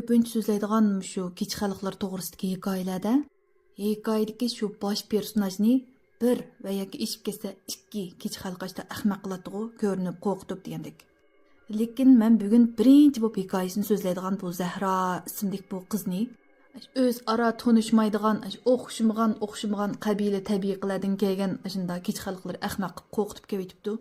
Ko'pincha so'zlaydigan shu kech xalqlar to'g'risidagi hikoyalarda hikoyadagi shu bosh personajni bir va yoki ishib ketsa ikki kech xalqashda ahmoq qiladigu ko'rinib qo'rqitib degandek. Lekin men bugun birinchi bu hikoyasini so'zlaydigan bu Zahra ismli bu qizni o'z ara tanishmaydigan, o'xshamagan qabila tabiqalardan kelgan shunda kech xalqlar ahmoq qilib qo'rqitib kelibdi.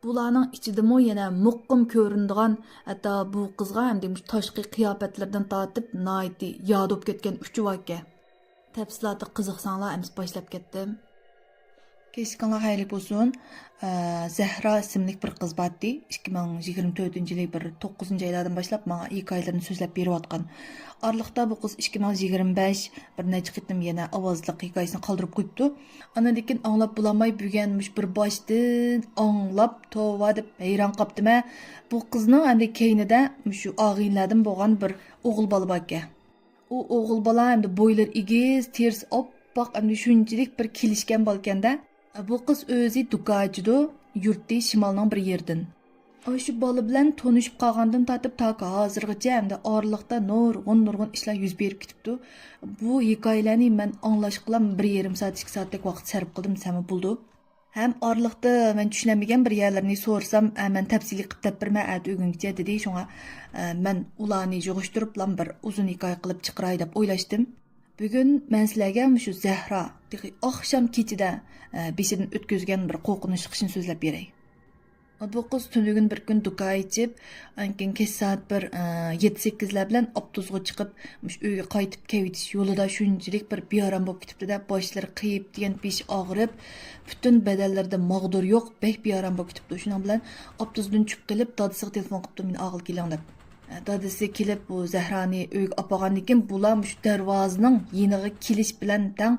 Bularning ichidami yana muqqim ko'rinadigan, hatto bu qizga ham tashqi qiyofatlardan tortib noiti yodib ketgan uch voqea. Tafsilotga qiziqsanglar, emas boshlab ketdim. Kechqurun xayrli bo'lsin. Zahra ismli bir qiz bordi. 2024-yil 9-oylardan boshlab menga hikoyalarini so'zlab berayotgan. Oraliqda bu qiz 2025 bir necha qitim yana ovozli hikoyasini qoldirib qo'yibdi. Ana lekin anglab bulamay bo'lganmish bir boshdan anglab tova deb hayron qopdim. Bu qizning endi keynida shu og'inlardan bo'lgan bir o'g'il bola bor ekan. U o'g'il bola endi bo'ylar egiz, ters oppoq, endi shunchalik bir kelishgan bo'lganda, bu qiz o'zi dukachidu, yurtdi shimolning bir yerdan. Shu bola bilan tanishib qolgandan tortib to'ka hozirgacha endi oraliqda nurg'un ishlar yuz berib ketibdi. Bu hikoyalarni men anglashga 1,5 soat 2 soatlik vaqt sarf qildim, sami bo'ldi. Ham oraliqda men tushunmagan bir yerlarni so'rsam, men tafsiliy qilib deb berma o'gungacha dedi. Shunga men ularni yig'ishtirib bir uzun hikoya qilib chiqaray deb o'ylashdim. Bugun men sizlarga shu Zahra oqshom kechida beshidan o'tkazgan bir qo'rqinch qishni so'zlab beray. Bu qiz tunligun bir kun duka ichib, keyin kech soat bir 7-8lar bilan avtobusga chiqib, uyga qaytib kelitish yo'lida shunchalik bir bearam bo'lib ketibdi-da, boshlari qiyib degan besh og'rib, butun badanlarida mag'dur yo'q, bek bearam bo'lib ketibdi. Shuning bilan avtobusdan tushib kelib, dadasiga telefon qilibdi, "Men og'il keling" deb. Dadasi kelib bu Zahrani uyga olib borgandan keyin bular shu darvozaning yeniga kelish bilan tang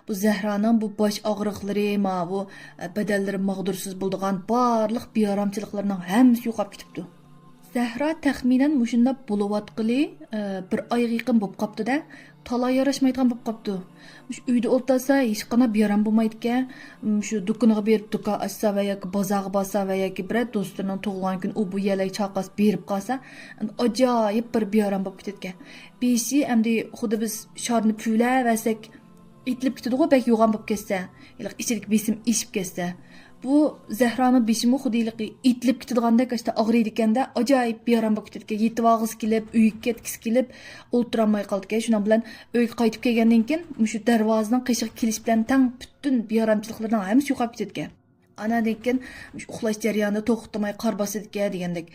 bu Zahraning bu bosh og'riqlari, bu badallari mag'dursiz bo'ldigan barliq bearamchiliklarning hammasi yo'qolib ketibdi. Zahra taxminan mushunda bo'layotqili bir oyga yaqin bo'lib qopdi-da, talay yarashmaydigan bo'lib qopdi. Shu uyda o'ltirsa hech qanday bearam bo'lmaydi ekan. Shu do'koniga berib do'ka ochsa va yoki bozorga borsa va yoki bir do'stining tug'ilgan kun u bu yelay chaqas berib qolsa, ajoyib bir bearam bo'lib ketadi ekan. Beshi endi xuddi biz sharni pulaversak itilib ketadi-ku, bek yo'g'on bo'lib ketsa, yo'q ichilik besim ishib ketsa. Bu Zahrani beshimi xuddilik itilib ketadigandak işte og'riydi ekanda, ajoyib bearam bo'lib ketadi ekan. Yetib og'iz kelib, uyga ketgisi kelib, o'ltirolmay qoldi ekan. Shuning bilan uyga qaytib kelgandan keyin shu darvozaning qishiq kelish bilan tang butun bearamchiliklarning hammasi yo'qolib ketadi ekan. Ana lekin uxlash jarayonida to'xtamay qor bosadi ekan degandek.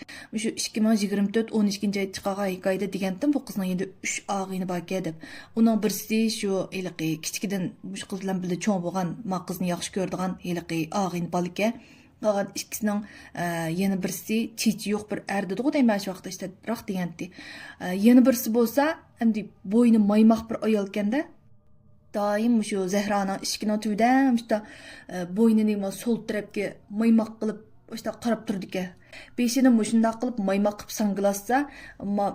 Shu 2024 12-oy chiqqan hikoyada degandim, bu qizning endi 3 og'ini bor ekan deb. Uning birisi shu iliqi kichkidan mush qiz bilan birga cho'ng bo'lgan, ma qizni yaxshi ko'rdigan iliqi og'ini bor ekan. Qolgan ikkisining yana birisi chichi yo'q bir erdi-ku deyman shu vaqtda işte biroq degandi. Yana birisi bo'lsa, endi bo'yni maymoq bir ayol ekanda. Daim shu Zahraning ishkini tuvdan işte bo'ynini sol tarafga maymoq qilib işte qarab turdi ekan. Beshini mushunda qilib maymoq qilib sanglasa, ammo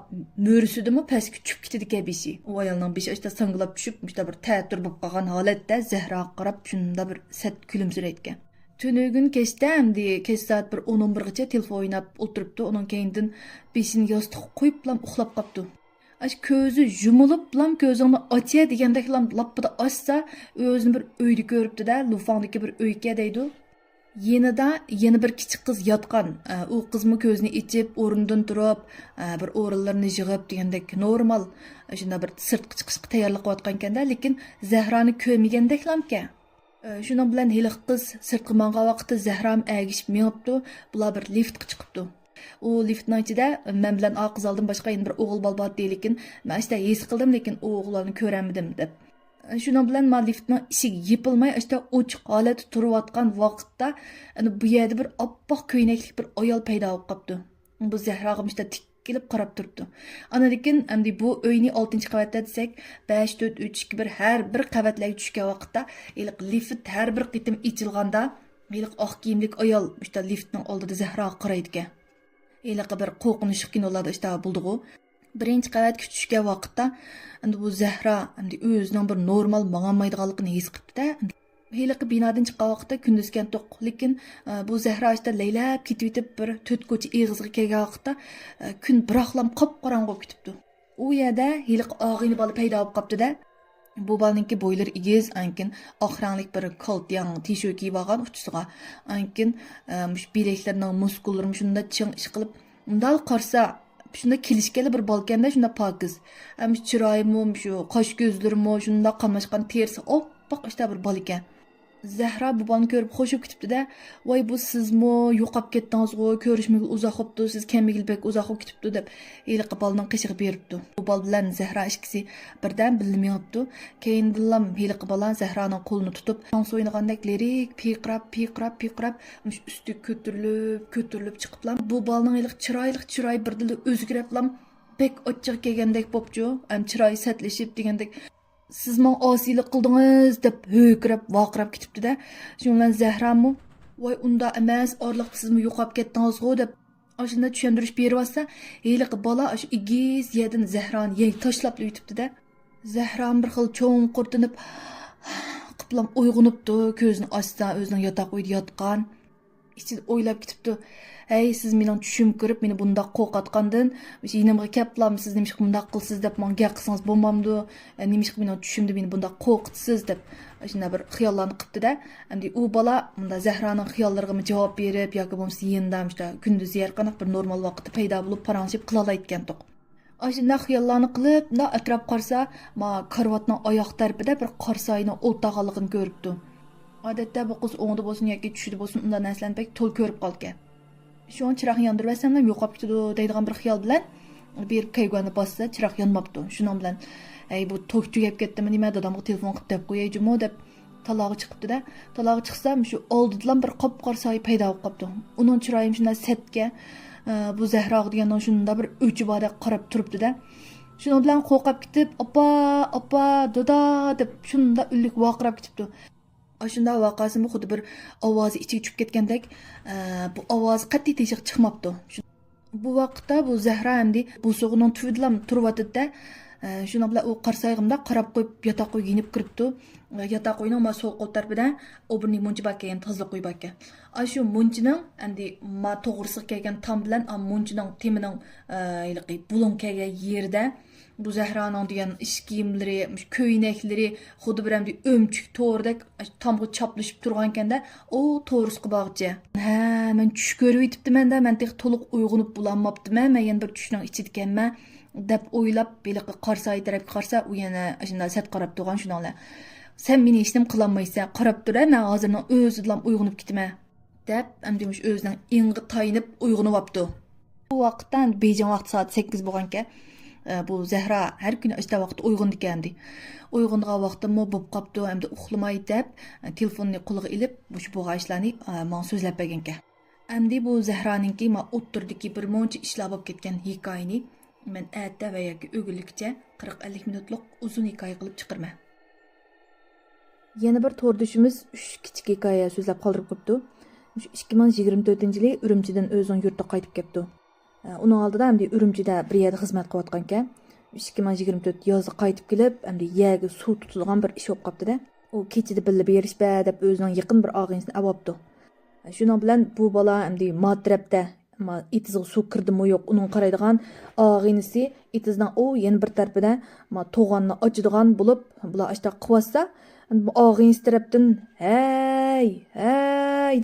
mo'risidimi pastga tushib ketdi ekan beshi. U ayolning beshi işte sanglab tushib, işte bir ta'tir bo'lib qolgan holatda Zahraga qarab shunda bir sat kulimsiraydi ekan. Tunugun kechda endi kech soat bir 10-11gacha telefon o'ynab o'tiribdi. Uning keyindan beshini yostiqqa qo'yib bilan uxlab qopdi. Ko'zi yumilib bilan ko'zini ocha degandek lappida ochsa, o'zini bir uyda ko'ribdi-da, Lufangdagi bir uyga deydi. Yenida yana bir kichik qiz yotgan. U qizmi ko'zini ichib, o'rnidan turib, bir o'rinlarni yig'ib degandek normal, shunda bir sirtqa chiqishga tayyorlik qilayotgan ekanda, lekin Zahrani ko'rmagandek lamka. Shuning bilan hali qiz sirtqa mangan vaqtda Zahram agishib menibdi, bular bir liftga chiqibdi. U liftning ichida men bilan qiz oldim boshqa yana bir o'g'il bola bor lekin men işte his qildim lekin u o'g'illarni ko'ramadim deb. Shuning bilan men liftning eshigi yopilmay işte ochiq holatda turayotgan vaqtda bu yerda bir oppoq ko'ynakli bir ayol paydo bo'lib qopti. Bu Zahraga işte tikilib qarab turibdi. Ana lekin endi bu uyni 6-qavatda desak 5 4 3 2 1 har bir qavatlarga tushgan vaqtda lift har bir qitim ichilganda oq kiyimlik ayol işte liftning oldida Zahraga qaraydi ekan. Iliqi bir qo'rqinchli kinolarda işte bulduğu. Birinchi qavatga tushgan vaqtda endi bu Zahra endi o'zining bir normal mang'olmaydiganligini his qildi-da. Iliqi binodan chiqqan vaqtda kunduzgan to'q, lekin bu Zahra işte laylab ketib bir 4 ko'cha eg'izga kelgan vaqtda kun biroqlam qop-qorong'i bo'lib ketibdi. u yerda hiliq og'ini bola paydo bo'lib qopdi-da. Bu balninki bo'ylari egiz, ankin oq ranglik bir koltyang tishört kiyib olgan uchisiga. Ankin mush bileklarining muskullari shunda ching ish qilib, undal qarsa shunda kelishkeli bir balkanda shunda pokiz. Ham chiroyimi, shu qosh ko'zlarimi shunda qamashgan terisi oppoq ishda bir bal ekan. Zahra bu balni ko'rib xo'shib ketibdi-da. "Voy, bu sizmi? Yo'qab ketdingiz-ku, ko'rishmagil uzoq bo'libdi, siz kelmagil bek uzoq bo'lib ketibdi" deb eliqi balning qishig'i beribdi. Bu bal bilan Zahra ikkisi birdan bilmayapti. Keyindilam eliqi bala Zahraning qo'lini tutib, tong so'ynagandek lirik piqrab mush usti ko'tarilib chiqiblam. Bu balning eliq chiroy birdili o'zgariblam. Bek ochiq kelgandek bo'pju, ham chiroyi satlashib degandek siz men osiylik qildingiz deb ho'kirab vaqirab ketibdi-da. Shundan Zahramu voy unda emas, orliq sizmi yo'qab ketdingiz-ku deb ashunda tushuntirish beryapsa, heliqi bola shu igiz yerdan Zahrani yey tashlab yutibdi-da. Zahram bir xil cho'ng qurtinib qiplam uyg'unibdi, ko'zini ochsa o'zining yotoq uyida yotgan. İçin o'ylab ketibdi. "Hey, siz mening tushim kirib, meni bundaq qo'rqatgandan, yinimga keliblam, siz nimishqa bundaq qilsiz deb menga gap qilsangiz bo'lmamdi? Nimishqa mening tushimda meni bundaq qo'rqitsiz deb shunda bir xiyollarni qilibdi-da. Endi u bola bunda Zahraning xiyollariga javob berib yoki bo'lmasa yendam işte kunduz yer qanaq bir normal vaqtda paydo bo'lib paranjib qila olayotgan-tok. Ashunda xiyollarni qilib, da atrof qarsa, ma karvatning oyoq tarafida bir qarsoyni o'ltag'anligini ko'ribdi. Odatda bu qiz o'ngda bo'lsin yoki tushida bo'lsin undan narsalarni pek to'l ko'rib qolgan. Shu chiroq yondirib olsam yo'qolib ketadi deydigan bir xiyol bilan bir kayg'ani bossa chiroq yonmabdi. Shuning bilan "Ey, bu tok tugab ketdimi, nima dadamga telefon qilib deb qo'yayjimi" deb talog'i chiqibdi-da. Talog'i chiqsam shu oldidan bir qop-qarsoy paydo bo'lib qopdi. Uning chiroyi shunday setga bu Zahra degandan shunda bir o'chibada qarab turibdi-da. Shuning bilan qo'rqib ketib, "Oppa, doda" deb shunda ullik vaqirab ketibdi. Ashunda vaqasimi xuddi bir ovozi ichiga tushib ketgandek, bu ovoz qat'iy teshiq chiqmabdi. Bu vaqtda bu Zahra hamdi bu so'g'ining tuvidilam turibdi-da. Shuna bilan u qarsayg'imda qarab qo'yib yotoqqa yinib kiribdi. Yotoq uyning ma so'l qo'l tarafidan o'birning munchi bak kelgan tozliq uy bak. Shu munchining hamdi ma to'g'risi kelgan tom bilan munchining temining yiliqi bulun kelgan yerda bu Zahraning degan ish kiyimlari, ko'ynaklari xuddi bir hamdi o'mchik to'rdek tomga chaplashib turgan ekanda, o to'g'risiga bog'cha. Ha, men tush ko'rib yetibdiman-da, men tek to'liq uyg'unib bulanmabdiman, men yana bir tushning ichida ekanman deb o'ylab, beliqi qarsoy tarafga qarsa, u yana shunday sat qarab turgan shuninglar. Sen meni ishnim qilolmaysan, qarab tur, men hozirning o'zidan uyg'unib ketaman deb, hamdimush o'zining ingi tayinib uyg'unib olibdi. Bu vaqtdan Beijing vaqti soat 8 bo'lgan-ekan. Bu Zahra her gün işte vaqt uyg'undi endi. Uyg'ungan vaqtimmi bo'lib qopdi, hamda uxlamay deb telefonni qo'liga ilib, shu bo'g'ashlarni men so'zlab bergan ekan. Endi bu Zahraninki ma o'ttirdiki bir muncha ishlar bo'lib ketgan hikoyani men erta va yoki o'g'illikcha 40-50 minutlik uzun hikoya qilib chiqarman. Yana bir to'rdishimiz 3 kichik hikoya so'zlab qoldirib qo'yibdi. 2024-yili Urumchidan o'zining yurtiga qaytib kelibdi. Uning oldida hamda Urumchida bir yerda xizmat qilayotgan ekan. 2024 yozda qaytib kelib, hamda yerga suv tutadigan bir ish bo'lib qopti-da. U kechida billa berishba deb o'zining yaqin bir og'inisini olibdi. Shuning bilan bu bola hamda matrapda itizga suv kirdimi yo'q, uning qaraydigan og'inisi itizning o yana bir tarafida to'g'onni ochadigan bo'lib, bular ashta qivasa, og'inis tarafdan hey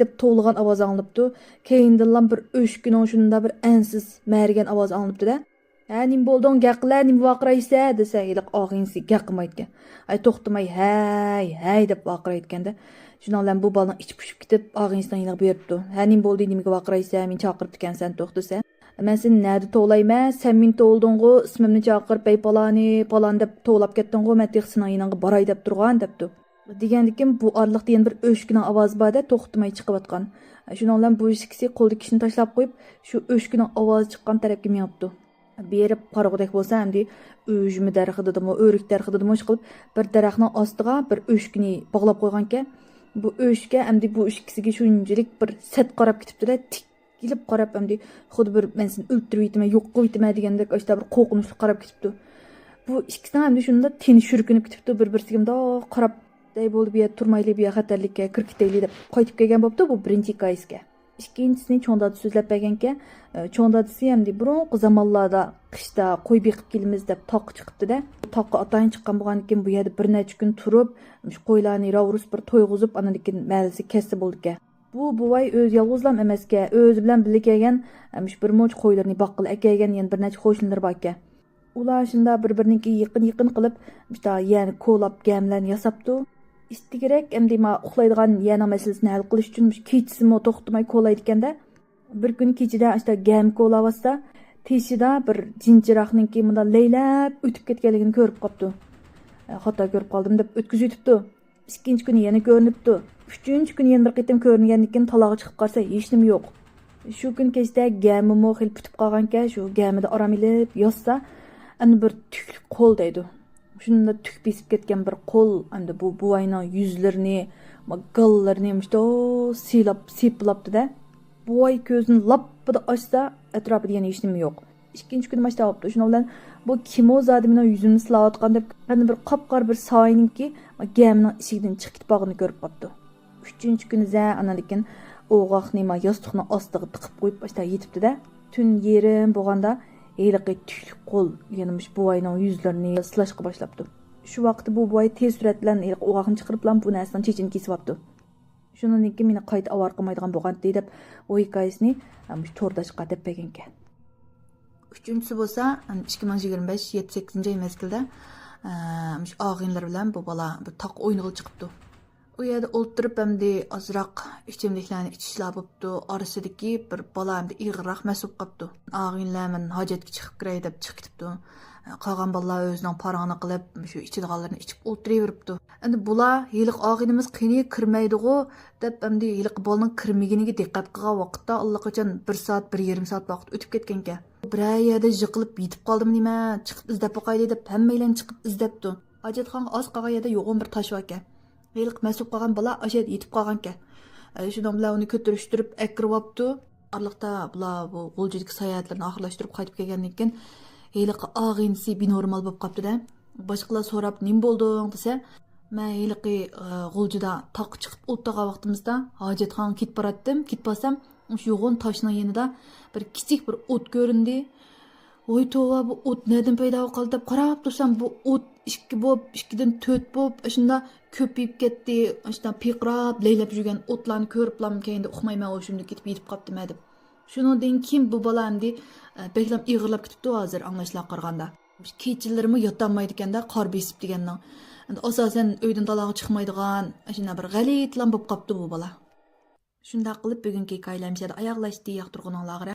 deb to'lg'an ovoz anglabdi. Keyindan bir o'shkining shunda bir ansiz mərgan ovoz anglabdi-da. "Ha, nim bo'lding, gaqlar, nim vaqiraysa" desa, yiliq og'inisi gaqmaydi. Ay to'xtamay hey deb vaqirayotganda, shundan bu balning ichi pushib ketib, og'inisidan yiliq beribdi. "Ha, nim bo'ldi, nimga vaqiraysa, men chaqirib ekansan, to'xtasa. Men seni nerda to'layman? Sen men to'lding-ku, ismimni chaqirib, "Ey palon" deb to'lab ketding-ku, men texsina yiningga boray deb turgan" debdi. Degandikim bu orliqda yana bir o'shkining ovozi borda to'xtamay chiqayotgan. Shundan bu ikkisi qo'lda kishini tashlab qo'yib, shu o'shkining ovozi chiqqan tarafga minibdi. Berib qarag'udek bo'lsa, hamdi o'jmi daraxtidami, o'rik daraxtidami qilib bir daraxtning ostiga bir o'shkini bog'lab qo'ygan ekan. Bu o'shga hamdi bu ikkisiga shunchalik bir sat qarab ketibdi-da, tikilib qarab hamdi xuddi bir men seni o'ltirib yetaman, yo'q qo'yib yetaman degandek ashta bir qo'rqinchli qarab ketibdi. Bu ikkisidan hamdi shunda teni shurkinib ketibdi, bir-birsiga qarab day bo'ldi, bu yer turmayli, bu yer xatarlikka kirib ketaylik deb qaytib kelgan bo'pti bu birinchi hikoyasiga. ikkinchisini cho'ng dada so'zlab berganka, cho'ng dadasi ham burunqi zamonlarda qishda qo'y beqib kelamiz deb toq chiqibdi-da. Toqqa atayin chiqqan bo'lgandan keyin bu yerda bir necha kun turib, shu qo'ylarni ravrus bir to'yg'izib, andan keyin ma'lisi kesdi bo'ldi-ka. Bu buvay o'z yolg'izlam emasga, o'zi bilan birga kelgan, shu bir mo'ch qo'ylarni boqqil akagan, yana bir necha qo'shnilar bor-ka. Ular shunda bir-biriniga yaqin qilib, işte yani ko'lab gamlarni yasabdi. İstigerek endi ma uxlaydigan yana masalasini hal qilish uchun kechasimi to'xtamay ko'laydi ekanda. Bir kun kechida işte gam ko'lavasa, teshida bir jinchiroqninki bunda laylab o'tib ketganligini ko'rib qopti. Xato ko'rib qoldim deb o'tkazib o'tibdi. Ikkinchi kuni yana ko'rinibdi. Uchinchi kuni yana bir qitim ko'ringandan keyin talog'i chiqib qolsa, hech nima yo'q. Shu kun kechda gamimi xil putib qolganka, shu gamida orom ilib yossa, ana bir tukli qo'l deydi. Shunda tuk besib ketgan bir qo'l, endi bu buvayning yuzlarini, gallarini mushto seplabdi-da. Buvay ko'zini lappida ochsa, atrofida yana hech nima yo'q. Ikkinchi kuni mashta olibdi. Shuning bilan bu kimo zodimining yuzini silayotgan deb, endi bir qop-qora bir soyninki gamning ishigidan chiqib ketib qolganini ko'rib qopti. Uchinchi kuni ana lekin o'g'oqni yostiqning ostiga tiqib qo'yib bashta yetibdi-da. Tun yerim bo'lganda Eliqi tükli qo'l yanmış buvayning yuzlarini silashqa boshlabdi. Shu vaqtda bu buvay tez surat bilan o'g'oqni chiqarib bu narsadan chechini kesib olibdi. Shundan keyin meni qayta avar qilmaydigan bo'lgandi deb o hikoyasini to'rdashqa deb bergankan. Uchinchisi bo'lsa 2025 7-8 mezgilda og'inlar bilan bu bola bir toq o'yiniga chiqibdi. U yerda o'ltirib hamda ozroq ichimliklarni ichishlab bo'pti. Orasidagi bir bola hamda ig'irroq masub qopti. Og'inlar men hojatga chiqib kiray deb chiqib ketibdi. Qolgan bolalar o'zining parog'ini qilib, shu ichidiganlarni ichib o'tiraveribdi. Endi bular yiliq og'inimiz qini kirmaydi-ku deb hamda yiliq bolaning kirmaginiga diqqat qilgan vaqtda allaqachon 1 soat, 1,5 soat vaqt o'tib ketgan-ka. Bir yerda yiqilib yetib qoldimi nima, chiqib izlab boqayli deb hammaylar chiqib izlabdi. Hojatxonga oz qolgan yerda yo'g'on bir tosh bor ekan. Heyliq masub qolgan bola ashad yetib qolgan-ka. Shundan bilan uni ko'tarishtirib akiribdi. Arliqda bular bu G'uljidagi sayohatlarni oxirlashtirib qaytib kelgandan keyin heyliq og'insi binormal bo'lib qopti-da. Boshqalar so'rab, "Nim bo'lding?" desa, "Men heyliqi G'uljida toq chiqib o'tgan vaqtimizda hojatxonaga ketib boratdim. Ketib bo'lsam, shu yo'g'on toshning yanida bir kichik bir o't ko'rindi. Voy tova, bu o't nereden paydo qoldi deb qarab tursam, bu o't 2 bo'lib, 2dan 4 bo'lib, shunda ko'payib ketdi. Shundan piqrab, laylab yurgan o'tlarni ko'riblam keyinda uxmayman, o'shimda ketib yetib qopdim deb. Shundan keyin bu bola endi beklam ig'irlab ketibdi hozir anglashlar qaraganda. Kechillarimi yotolmaydi ekanda, qor besib degandan. Endi asosan uydan talog'i chiqmaydigan, shunday bir g'alitlan bo'lib qopti bu bola. Shunda qilib bugungi hikoyalarimizni oyoqlashdi, yoqtirganinglarga